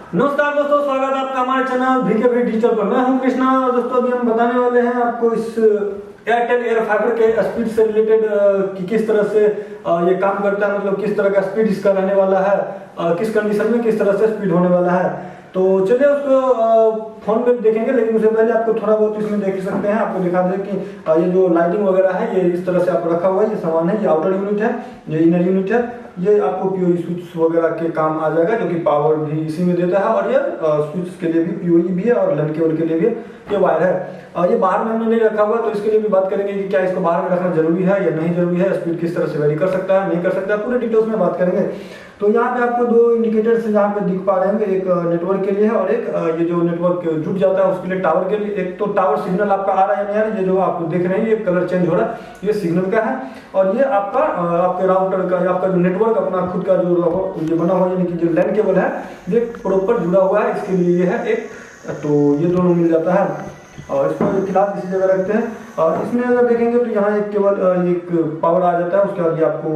नमस्कार दोस्तों, स्वागत है आपका हमारे चैनल VKV डिजिटल पर। मैं हूं कृष्णा और दोस्तों अभी हम बताने वाले हैं आपको इस एयरटेल एयर फाइबर के स्पीड से रिलेटेड कि किस तरह से ये काम करता है, मतलब किस तरह का स्पीड इसका रहने वाला है, किस कंडीशन में किस तरह से स्पीड होने वाला है। तो चलिए उसको फोन पे देखेंगे, लेकिन उससे पहले आपको थोड़ा बहुत इसमें देख सकते हैं। आपको दिखा दें कि ये जो लाइटिंग वगैरह है ये इस तरह से आपको रखा हुआ है। ये सामान है, ये आउटर यूनिट है, ये इनर यूनिट है। ये आपको पीओई स्विच वगैरह के काम आ जाएगा, जो कि पावर भी इसी में देता है। और ये स्विच के लिए भी पीओई भी है और LAN केबल के लिए भी ये वायर है। ये बाहर में हमने नहीं रखा हुआ, तो इसके लिए भी बात करेंगे कि क्या इसको बाहर में रखना जरूरी है या नहीं जरूरी है, स्पीड किस तरह से वेरी कर सकता है नहीं कर सकता है, पूरे डिटेल्स में बात करेंगे। तो यहाँ पे आपको दो इंडिकेटर्स यहाँ पे दिख पा रहे होंगे, एक नेटवर्क के लिए है और एक ये जो नेटवर्क जुट जाता है उसके लिए टावर के लिए। एक तो टावर सिग्नल आपका आ रहा है या नहीं आ रहा है, ये जो आप देख रहे हैं ये कलर चेंज हो रहा है, ये सिग्नल का है। और ये आपका आपके राउटर का या आपका जो नेटवर्क अपना खुद का जो ये बना हुआ यानी कि जो LAN केबल है ये प्रॉपर जुड़ा हुआ है, इसके लिए ये है एक। तो ये दोनों मिल जाता है और इसको फिलहाल इसी जगह रखते हैं। और इसमें अगर देखेंगे तो यहाँ एक केवल एक पावर आ जाता है, उसके बाद ये आपको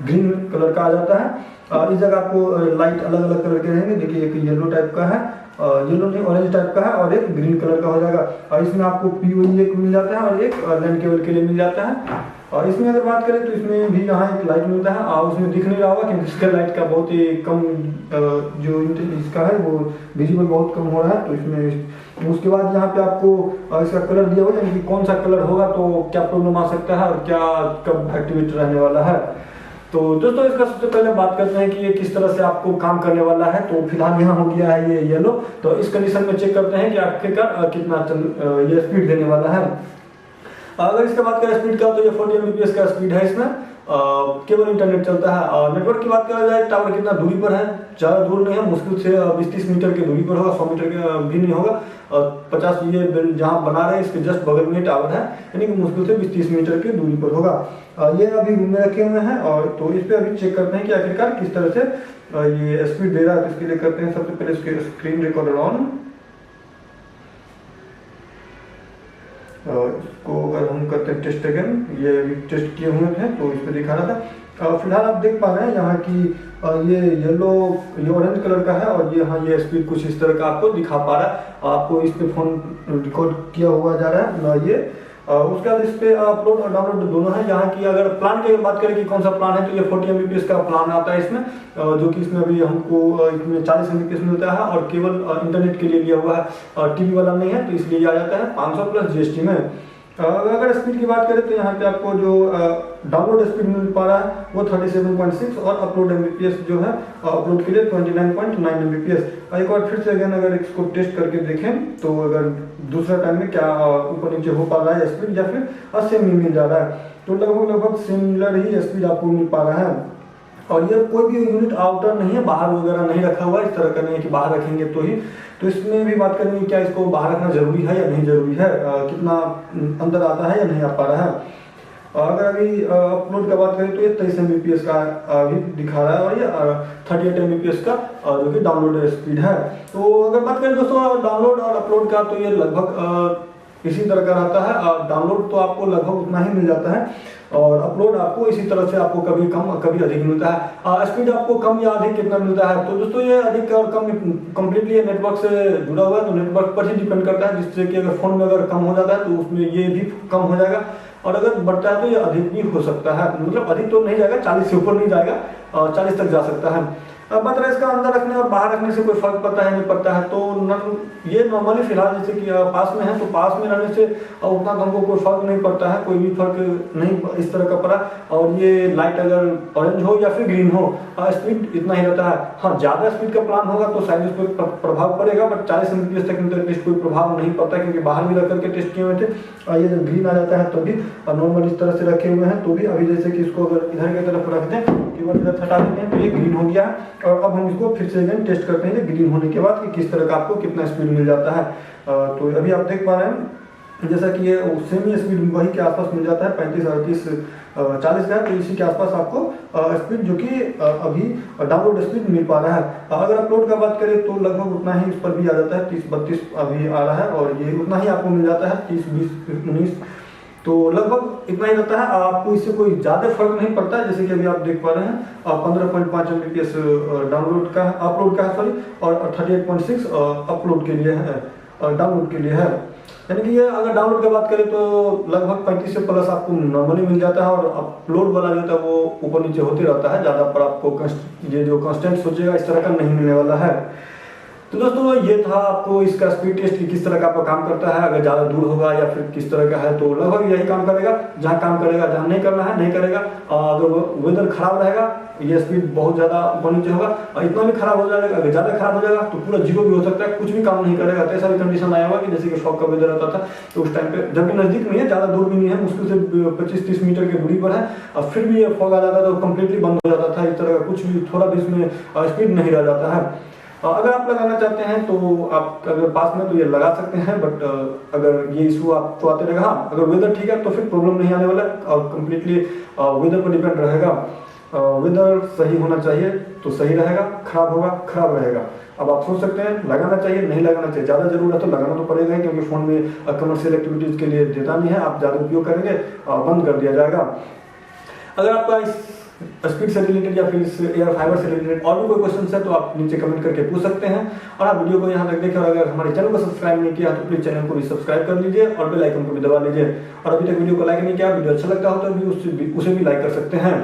ग्रीन कलर का आ जाता है। इस जगह आपको लाइट अलग अलग कलर के रहेंगे। देखिए एक येलो टाइप का है, येलो नहीं ऑरेंज टाइप का है, और एक ग्रीन कलर का हो जाएगा। और इसमें आपको पीओई एक मिल जाता है और एक LAN केबल के लिए मिल जाता है। और इसमें अगर बात करें तो इसमें भी यहाँ एक लाइट मिलता है, और उसमें दिख नहीं रहा होगा क्योंकि इसका लाइट का बहुत ही कम जो इसका है वो विजिबल बहुत कम हो रहा है। तो इसमें उसके बाद यहाँ पे आपको इसका कलर दिया हुआ है, यानी कि कौन सा कलर होगा तो क्या प्रॉब्लम आ सकता है और क्या कब एक्टिवेट रहने वाला है। तो दोस्तों इसका सबसे पहले बात करते हैं कि ये किस तरह से आपको काम करने वाला है। तो फिलहाल यहाँ हो गया है ये येलो, तो इस कंडीशन में चेक करते हैं कि आखिरकार कितना ये स्पीड देने वाला है। अगर इसका बात करें स्पीड का तो ये 40 Mbps का स्पीड है इसमें। केवल इंटरनेट चलता है। और नेटवर्क की बात करा जाए, टावर कितना दूरी पर है, ज़्यादा दूर नहीं है, मुश्किल से 20-30 मीटर की दूरी पर होगा, 100 मीटर के भी नहीं होगा। 50 ये जहाँ बना रहे इसके जस्ट बगल में टावर है, यानी कि मुश्किल से 20-30 मीटर की दूरी पर होगा। ये अभी रूम में रखे हुए हैं और तो इस पर अभी चेक करते हैं कि आखिरकार किस तरह से ये स्पीड दे रहा है। तो इसके लिए करते हैं सबसे पहले इसके स्क्रीन रिकॉर्डर ऑन। इसको अगर हम करते हैं टेस्ट अगेन, ये अभी टेस्ट किए हुए थे तो इस पर दिखा रहा था। फिलहाल आप देख पा रहे हैं यहाँ की ये येलो ये ऑरेंज कलर का है और ये हाँ ये स्पीड कुछ इस तरह का आपको दिखा पा रहा है। आपको इस पे फोन रिकॉर्ड किया हुआ जा रहा है ये। उसके बाद इस पे अपलोड और डाउनलोड दोनों है। यहाँ की अगर प्लान की बात करें कि कौन सा प्लान है तो ये 40 Mbps का प्लान आता है इसमें, जो कि इसमें अभी हमको इसमें 40 Mbps मिलता है और केवल इंटरनेट के लिए लिया हुआ है, टीवी वाला नहीं है, तो इसलिए आ जाता है 500 प्लस GST में। अगर स्पीड की बात करें तो यहाँ पे आपको जो डाउनलोड स्पीड मिल पा रहा है वो 37.6 और अपलोड Mbps जो है अपलोड के लिए 29.9 Mbps। एक बार फिर से अगेन अगर इसको टेस्ट करके देखें तो अगर दूसरा टाइम में क्या ऊपर नीचे हो पा रहा है स्पीड या फिर सेम ही मिल जा रहा है, तो लगभग सिमिलर ही स्पीड आपको मिल पा रहा है। और ये कोई भी यूनिट आउटर नहीं है, बाहर वगैरह नहीं रखा हुआ, इस तरह का नहीं है कि बाहर रखेंगे तो ही। तो इसमें भी बात करेंगे क्या इसको बाहर रखना जरूरी है या नहीं जरूरी है, कितना अंदर आता है या नहीं आ पा रहा है। अगर अभी अपलोड का बात करें तो ये 23 Mbps का भी दिखा रहा है और ये 38 Mbps का जो कि डाउनलोड स्पीड है। तो अगर बात करें दोस्तों डाउनलोड और अपलोड का तो ये लगभग इसी तरह का रहता है। डाउनलोड तो आपको लगभग उतना ही मिल जाता है और अपलोड आपको इसी तरह से आपको कभी कम कभी अधिक मिलता है। स्पीड आपको कम या अधिक कितना मिलता है तो दोस्तों ये अधिक और कम कंप्लीटली नेटवर्क से जुड़ा हुआ है, तो नेटवर्क पर ही डिपेंड करता है, जिससे कि अगर फोन में अगर कम हो जाता है तो उसमें ये भी कम हो जाएगा और अगर बढ़ता है तो ये अधिक भी हो सकता है। मतलब अधिक तो नहीं जाएगा, 40 से ऊपर नहीं जाएगा, 40 तक जा सकता है। अब बात रहा इसका अंदर रखने और बाहर रखने से कोई फर्क पड़ता है नहीं पड़ता है, तो ये नॉर्मली फिलहाल जैसे कि पास में है तो पास में रहने से उतना हमको कोई फर्क नहीं पड़ता है, कोई भी फर्क नहीं इस तरह का पड़ा। और ये लाइट अगर ऑरेंज हो या फिर ग्रीन हो स्पीड इतना ही रहता है। हाँ ज़्यादा स्पीड का प्लान होगा तो शायद इस पर प्रभाव पड़ेगा, बट 40 Mbps तक इंटरनेट कोई प्रभाव नहीं पड़ता क्योंकि बाहर भी रख करके टेस्ट किए हुए थे। ये जब ग्रीन आ जाता है तो भी नॉर्मल इस तरह से रखे हुए हैं तो भी अभी जैसे कि इसको अगर इधर की तरफ रख दें केवल इधर हटा देते हैं तो ये ग्रीन हो गया है। और अब हम इसको फिर से अगेन टेस्ट करते हैं ग्रीन होने के बाद कि किस तरह का आपको कितना स्पीड मिल जाता है। तो अभी आप देख पा रहे हैं जैसा कि ये सेम ही स्पीड वही के आसपास मिल जाता है, 35, 38, 40 का, तो इसी के आसपास आपको स्पीड जो कि अभी डाउनलोड स्पीड मिल पा रहा है। अगर अपलोड का बात करें तो लगभग उतना ही इस पर भी आ जाता है, 30-32 अभी आ रहा है और ये उतना ही आपको मिल जाता है 30, 20, 19 तो लगभग इतना ही रहता है, आपको इससे कोई ज़्यादा फर्क नहीं पड़ता है। जैसे कि अभी आप देख पा रहे हैं 15.5 Mbps डाउनलोड का अपलोड का है सॉरी, और 38.6 अपलोड के लिए है, डाउनलोड के लिए है। यानी कि ये अगर डाउनलोड की बात करें तो लगभग 35 से प्लस आपको नॉर्मली मिल जाता है, और अपलोड वाला जो होता है वो ऊपर नीचे होते रहता है, ज़्यादा पर आपको ये जो कंस्टेंट सोचेगा इस तरह का नहीं मिलने वाला है। तो दोस्तों ये था आपको इसका स्पीड टेस्ट कि किस तरह का आपका काम करता है, अगर ज़्यादा दूर होगा या फिर किस तरह का है, तो लगभग यही काम करेगा। जहाँ काम करेगा, जहाँ नहीं करना है नहीं करेगा। अगर वेदर खराब रहेगा ये स्पीड बहुत ज़्यादा ऊपर नीचे होगा, और इतना भी खराब हो जाएगा, अगर ज़्यादा खराब हो जाएगा तो पूरा जीरो भी हो सकता है, कुछ भी काम नहीं करेगा। तो ऐसा भी कंडीशन आया हुआ कि जैसे कि फॉग का वेदर रहता था, तो उस टाइम पे जबकि नज़दीक नहीं है, ज़्यादा दूर भी नहीं है, मुश्किल से 25-30 मीटर की दूरी पर है, और फिर भी ये फॉग आ जाता था तो कम्प्लीटली बंद हो जाता था। इस तरह का कुछ भी थोड़ा भी इसमें स्पीड नहीं रह जाता है। अगर आप लगाना चाहते हैं तो आप अगर पास में तो ये लगा सकते हैं, बट अगर ये इशू आपको आते रहेगा, हाँ अगर वेदर ठीक है तो फिर प्रॉब्लम नहीं आने वाला है, और कम्प्लीटली वेदर पर डिपेंड रहेगा। वेदर सही होना चाहिए तो सही रहेगा, खराब होगा खराब रहेगा। अब आप सोच सकते हैं लगाना चाहिए नहीं लगाना चाहिए, ज़्यादा जरूरत है तो लगाना तो पड़ेगा ही, क्योंकि फ़ोन में कमर्शियल एक्टिविटीज़ के लिए देता नहीं है, आप ज़्यादा उपयोग करेंगे बंद कर दिया जाएगा। अगर आपका इस स्पीड से रिलेटेड या फिर इस एयर फाइबर से रिलेटेड और भी कोई क्वेश्चन है तो आप नीचे कमेंट करके पूछ सकते हैं। और आप वीडियो को यहाँ तक देखें, और अगर हमारे चैनल को सब्सक्राइब नहीं किया तो प्लीज चैनल को भी सब्सक्राइब कर लीजिए और बेल आइकन को भी दबा लीजिए। और अभी तक वीडियो को लाइक नहीं किया, वीडियो अच्छा लगता हो तो भी उसे भी लाइक कर सकते हैं।